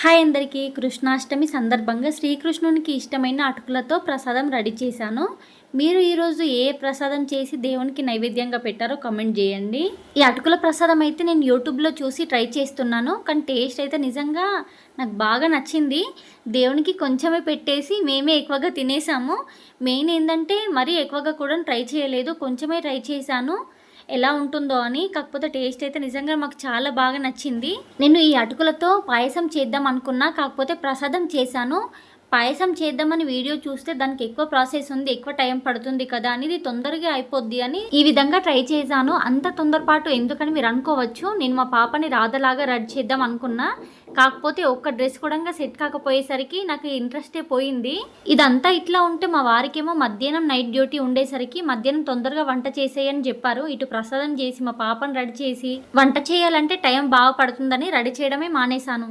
Hi అందరికీ కృష్ణాష్టమి సందర్భంగా శ్రీకృష్ణునికి ఇష్టమైన అటుకులతో ప్రసాదం రెడీ చేశాను. మీరు ఈరోజు ఏ ప్రసాదం చేసి దేవునికి నైవేద్యంగా పెట్టారో కమెంట్ చేయండి. ఈ అటుకుల ప్రసాదం అయితే నేను యూట్యూబ్లో చూసి ట్రై చేస్తున్నాను, కానీ టేస్ట్ అయితే నిజంగా నాకు బాగా నచ్చింది. దేవునికి కొంచెమే పెట్టేసి మేమే ఎక్కువగా తినేసాము. మెయిన్ ఏంటంటే మరీ ఎక్కువగా కూడా ట్రై చేయలేదు, కొంచెమే ట్రై చేశాను ఎలా ఉంటుందో అని. కాకపోతే టేస్ట్ అయితే నిజంగా మాకు చాలా బాగా నచ్చింది. నేను ఈ అటుకులతో పాయసం చేద్దాం అనుకున్నా, కాకపోతే ప్రసాదం చేశాను. పాయసం చేద్దామని వీడియో చూస్తే దానికి ఎక్కువ ప్రాసెస్ ఉంది, ఎక్కువ టైం పడుతుంది కదా అని, ఇది తొందరగా అయిపోద్ది అని ఈ విధంగా ట్రై చేశాను. అంత తొందరపాటు ఎందుకని మీరు అనుకోవచ్చు. నేను మా పాపని రాధలాగా రెడీ చేద్దాం అనుకున్నా, కాకపోతే ఒక్క డ్రెస్ కూడా సెట్ కాకపోయేసరికి నాకు ఇంట్రెస్టే పోయింది. ఇదంతా ఇట్లా ఉంటే మా వారికేమో మధ్యాహ్నం నైట్ డ్యూటీ ఉండేసరికి మధ్యాహ్నం తొందరగా వంట చేసేయని చెప్పారు. ఇటు ప్రసాదం చేసి మా పాపను రెడీ చేసి వంట చేయాలంటే టైం బాగా పడుతుందని రెడీ చేయడమే మానేశాను.